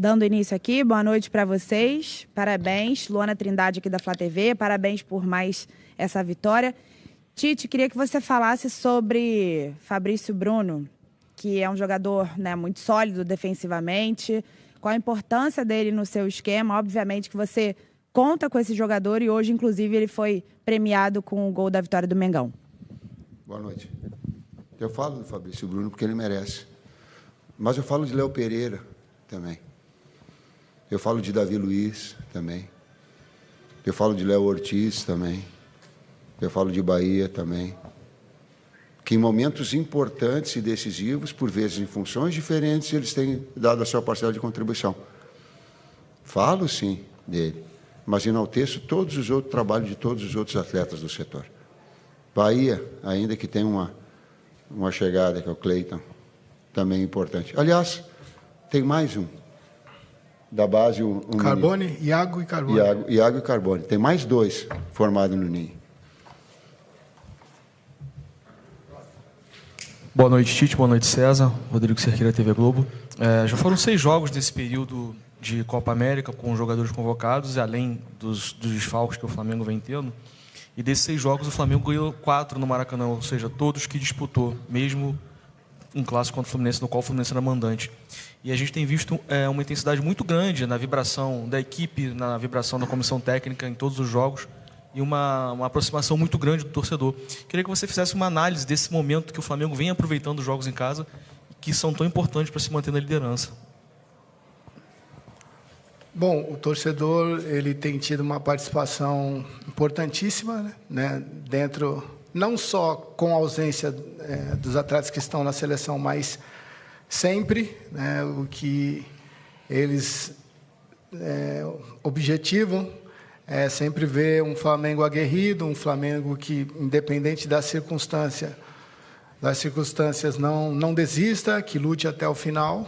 Dando início aqui, boa noite para vocês. Parabéns, Luana Trindade aqui da Flá TV. Parabéns por mais essa vitória. Tite, queria que você falasse sobre Fabrício Bruno, que é um jogador, né, muito sólido defensivamente. Qual a importância dele no seu esquema? Obviamente que você conta com esse jogador e hoje, inclusive, ele foi premiado com o gol da vitória do Mengão. Boa noite. Eu falo do Fabrício Bruno porque ele merece. Mas eu falo de Léo Pereira também. Eu falo de Davi Luiz também. Eu falo de Léo Ortiz também. Eu falo de Bahia também. Que em momentos importantes e decisivos, por vezes em funções diferentes, eles têm dado a sua parcela de contribuição. Falo, sim, dele. Mas enalteço todos os outros trabalhos de todos os outros atletas do setor. Bahia, ainda que tenha uma chegada, que é o Cleiton, também importante. Aliás, tem mais um. Da base, Carbone, menino. Iago e Carbone. Iago e Carbone. Tem mais dois formados no Ninho. Boa noite, Tite. Boa noite, César. Rodrigo Cerqueira, TV Globo. Já foram 6 jogos nesse período de Copa América com jogadores convocados, além dos desfalques que o Flamengo vem tendo. E desses 6 jogos, o Flamengo ganhou 4 no Maracanã, ou seja, todos que disputou, mesmo um clássico contra o Fluminense, no qual o Fluminense era mandante. E a gente tem visto uma intensidade muito grande na vibração da equipe, na vibração da comissão técnica em todos os jogos e uma aproximação muito grande do torcedor. Queria que você fizesse uma análise desse momento que o Flamengo vem aproveitando os jogos em casa, que são tão importantes para se manter na liderança. Bom, o torcedor ele tem tido uma participação importantíssima, né, dentro, não só com a ausência dos atletas que estão na seleção, mas sempre, né, o que eles objetivam é sempre ver um Flamengo aguerrido, um Flamengo que, independente das circunstâncias não desista, que lute até o final.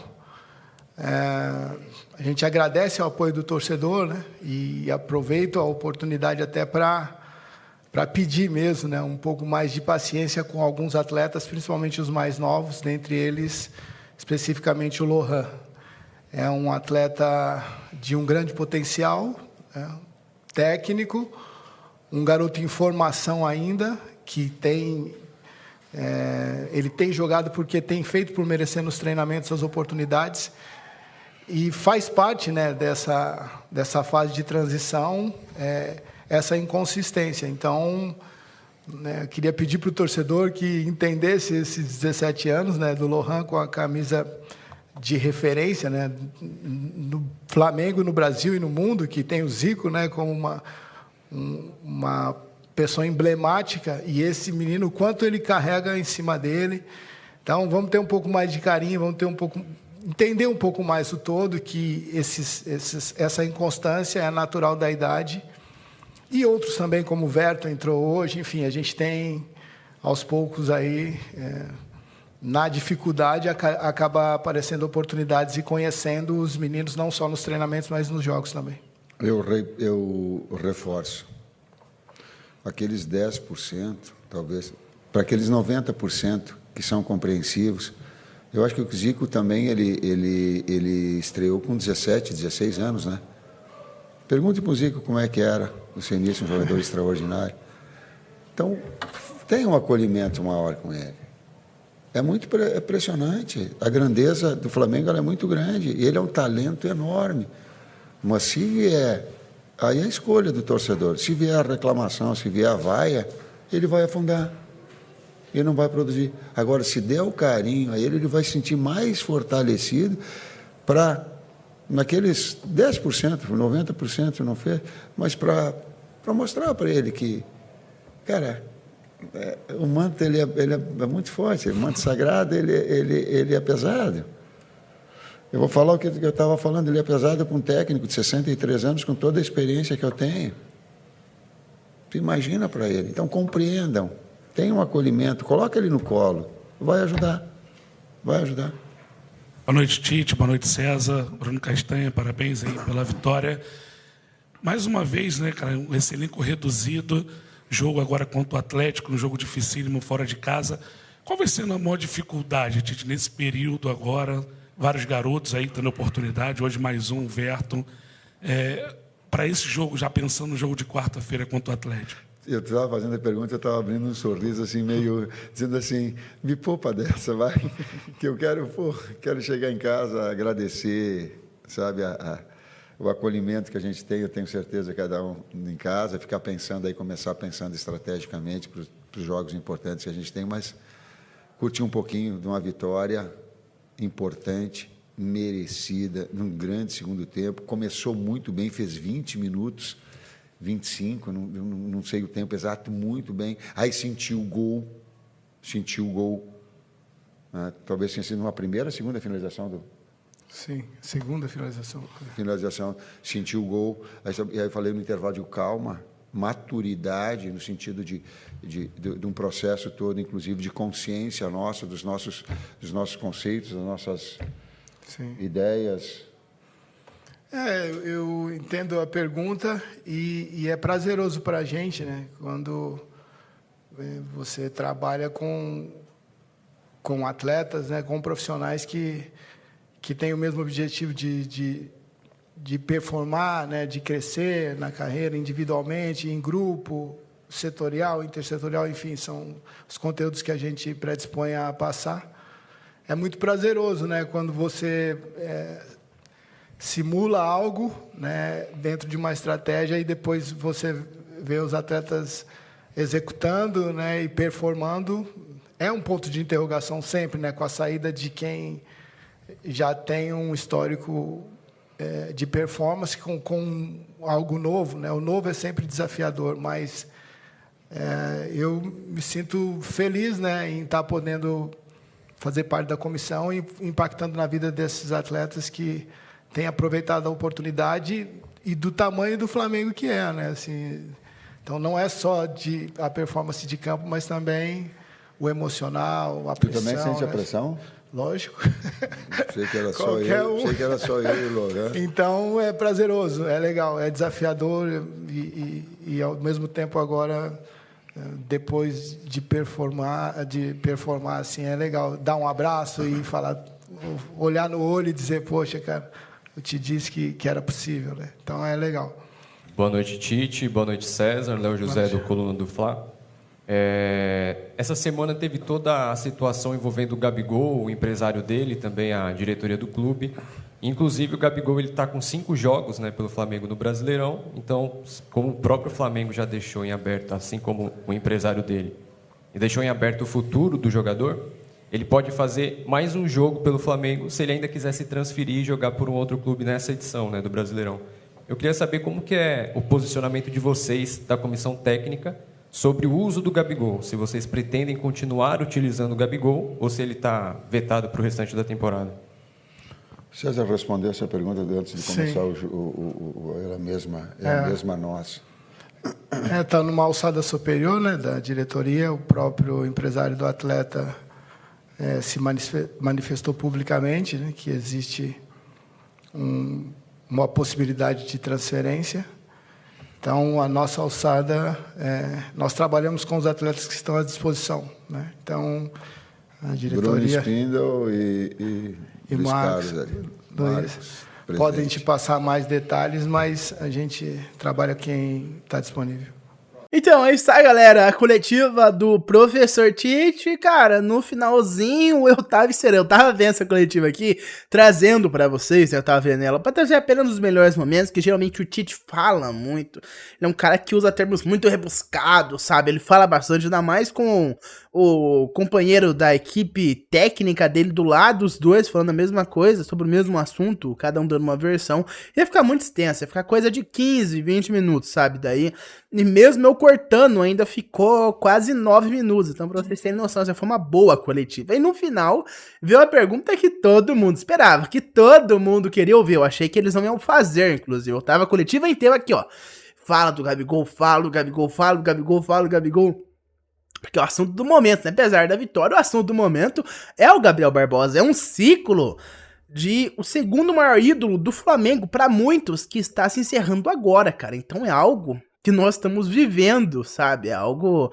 A gente agradece o apoio do torcedor, né, e aproveito a oportunidade até para pedir mesmo, né, um pouco mais de paciência com alguns atletas, principalmente os mais novos, dentre eles, especificamente o Lohan. É um atleta de um grande potencial, técnico, um garoto em formação ainda, que tem... ele tem jogado porque tem feito por merecer nos treinamentos as oportunidades e faz parte, né, dessa fase de transição, essa inconsistência. Então, né, eu queria pedir para o torcedor que entendesse esses 17 anos, né, do Lohan com a camisa de referência, né, no Flamengo, no Brasil e no mundo, que tem o Zico, né, como uma pessoa emblemática, e esse menino, o quanto ele carrega em cima dele. Então, vamos ter um pouco mais de carinho, vamos ter entender um pouco mais o todo, que essa inconstância é natural da idade. E outros também, como o Verto entrou hoje, enfim, a gente tem, aos poucos aí, na dificuldade, acaba aparecendo oportunidades e conhecendo os meninos, não só nos treinamentos, mas nos jogos também. Eu reforço. Aqueles 10%, talvez, para aqueles 90% que são compreensivos. Eu acho que o Zico também, ele estreou com 17, 16 anos, né? Pergunte para o Zico como é que era o seu início, um jogador extraordinário. Então, tem um acolhimento maior com ele. É muito impressionante. A grandeza do Flamengo ela é muito grande. E ele é um talento enorme. Mas se vier... Aí é a escolha do torcedor. Se vier a reclamação, se vier a vaia, ele vai afundar. Ele não vai produzir. Agora, se der o carinho a ele, ele vai se sentir mais fortalecido para, naqueles 10%, 90% não fez, mas para mostrar para ele que, cara, o manto ele é muito forte, o manto sagrado ele é pesado. Eu vou falar o que eu estava falando, ele é pesado para um técnico de 63 anos, com toda a experiência que eu tenho. Tu imagina para ele. Então, compreendam, tenham um acolhimento, coloca ele no colo, vai ajudar, vai ajudar. Boa noite, Tite, boa noite, César, Bruno Castanha, parabéns aí pela vitória. Mais uma vez, né, cara, esse elenco reduzido, jogo agora contra o Atlético, um jogo dificílimo fora de casa. Qual vai ser a maior dificuldade, Tite, nesse período agora? vários garotos aí tendo oportunidade, hoje mais um, o Verton. Para esse jogo, já pensando no jogo de quarta-feira contra o Atlético? Eu estava fazendo a pergunta, eu estava abrindo um sorriso assim, meio dizendo assim, me poupa dessa, vai, que eu quero chegar em casa, agradecer, sabe, o acolhimento que a gente tem, eu tenho certeza, cada um em casa, ficar pensando aí, começar pensando estrategicamente para os jogos importantes que a gente tem, mas curtir um pouquinho de uma vitória importante, merecida, num grande segundo tempo, começou muito bem, fez 20 minutos, 25, não sei o tempo exato, muito bem, aí sentiu o gol, talvez tenha sido uma primeira, segunda finalização Sim, segunda finalização. Sentiu o gol, aí eu falei no intervalo de calma, maturidade, no sentido de um processo todo, inclusive de consciência nossa, dos nossos conceitos, das nossas ideias. Eu entendo a pergunta e é prazeroso para a gente, né? Quando você trabalha com atletas, né? Com profissionais que têm o mesmo objetivo de performar, né? De crescer na carreira individualmente, em grupo, setorial, intersetorial, enfim, são os conteúdos que a gente predispõe a passar. É muito prazeroso, né? Quando você simula algo, né, dentro de uma estratégia e depois você vê os atletas executando, né, e performando. É um ponto de interrogação sempre, né, com a saída de quem já tem um histórico de performance com algo novo, né? O novo é sempre desafiador, mas eu me sinto feliz, né, em estar podendo fazer parte da comissão e impactando na vida desses atletas que têm aproveitado a oportunidade e do tamanho do Flamengo que é, né? Assim, então, não é só a performance de campo, mas também o emocional, a pressão. Tu também sente, né, a pressão? Lógico. Sei que era só eu, sei que era só eu e o Logan. Então, é prazeroso, é legal, é desafiador e ao mesmo tempo agora, depois de performar assim, é legal dar um abraço e falar, olhar no olho e dizer, poxa, cara, eu te disse que era possível, né? Então é legal. Boa noite, Tite. Boa noite, César. Léo José, do Coluna do Fla. Essa semana teve toda a situação envolvendo o Gabigol, o empresário dele, também a diretoria do clube. Inclusive, o Gabigol está com 5 jogos, né, pelo Flamengo no Brasileirão. Então, como o próprio Flamengo já deixou em aberto, assim como o empresário dele, e deixou em aberto o futuro do jogador, ele pode fazer mais um jogo pelo Flamengo se ele ainda quiser se transferir e jogar por um outro clube nessa edição, né, do Brasileirão. Eu queria saber como que é o posicionamento de vocês, da comissão técnica, sobre o uso do Gabigol. Se vocês pretendem continuar utilizando o Gabigol ou se ele está vetado para o restante da temporada. César respondeu essa pergunta antes de começar a mesma nossa. Está numa alçada superior, né, da diretoria. O próprio empresário do atleta se manifestou publicamente, né, que existe uma possibilidade de transferência. Então, a nossa alçada, nós trabalhamos com os atletas que estão à disposição, né? Então, a diretoria... Bruno Spindel e Marcos, podem te passar mais detalhes, mas a gente trabalha quem está disponível. Então, é isso aí, galera. A coletiva do professor Tite, cara, no finalzinho eu tava vendo essa coletiva aqui, trazendo pra vocês, eu tava vendo ela, pra trazer apenas os melhores momentos, que geralmente o Tite fala muito. Ele é um cara que usa termos muito rebuscados, sabe? Ele fala bastante, ainda mais com o companheiro da equipe técnica dele do lado, os dois falando a mesma coisa, sobre o mesmo assunto, cada um dando uma versão. Ia ficar muito extenso, ia ficar coisa de 15, 20 minutos, sabe? Daí, e mesmo eu cortando, ainda ficou quase 9 minutos. Então, pra vocês terem noção, já foi uma boa coletiva. E no final, veio a pergunta que todo mundo esperava, que todo mundo queria ouvir. Eu achei que eles não iam fazer, inclusive. Eu tava a coletiva inteira aqui, ó. Fala do Gabigol, fala do Gabigol, fala do Gabigol, fala do Gabigol. Porque é o assunto do momento, né? Apesar da vitória, o assunto do momento é o Gabriel Barbosa. É um ciclo de o segundo maior ídolo do Flamengo, pra muitos, que está se encerrando agora, cara. Então é algo que nós estamos vivendo, sabe? É algo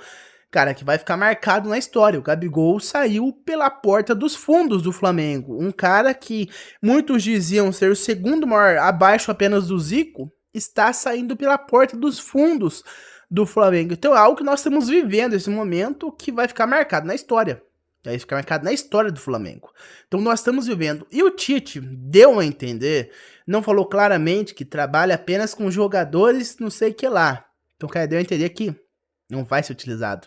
cara, que vai ficar marcado na história. O Gabigol saiu pela porta dos fundos do Flamengo. Um cara que muitos diziam ser o segundo maior, abaixo apenas do Zico, está saindo pela porta dos fundos do Flamengo. Então é algo que nós estamos vivendo esse momento que vai ficar marcado na história. Vai ficar marcado na história do Flamengo. Então nós estamos vivendo. E o Tite deu a entender, não falou claramente que trabalha apenas com jogadores não sei o que lá. Então, cara, deu a entender que não vai ser utilizado.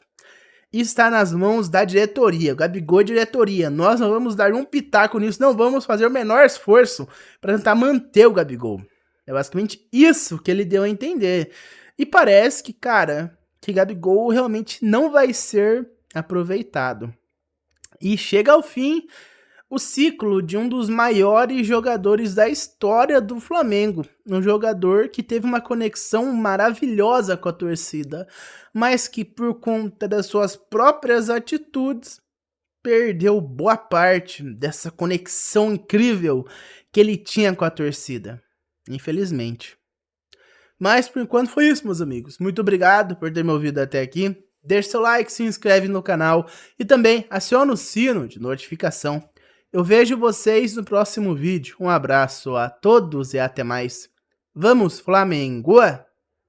Isso está nas mãos da diretoria. O Gabigol é diretoria. Nós não vamos dar um pitaco nisso. Não vamos fazer o menor esforço para tentar manter o Gabigol. É basicamente isso que ele deu a entender. E parece que, cara, que Gabigol realmente não vai ser aproveitado. E chega ao fim o ciclo de um dos maiores jogadores da história do Flamengo. Um jogador que teve uma conexão maravilhosa com a torcida, mas que por conta das suas próprias atitudes, perdeu boa parte dessa conexão incrível que ele tinha com a torcida. Infelizmente. Mas por enquanto foi isso, meus amigos. Muito obrigado por ter me ouvido até aqui. Deixe seu like, se inscreve no canal e também aciona o sino de notificação. Eu vejo vocês no próximo vídeo. Um abraço a todos e até mais. Vamos, Flamengo!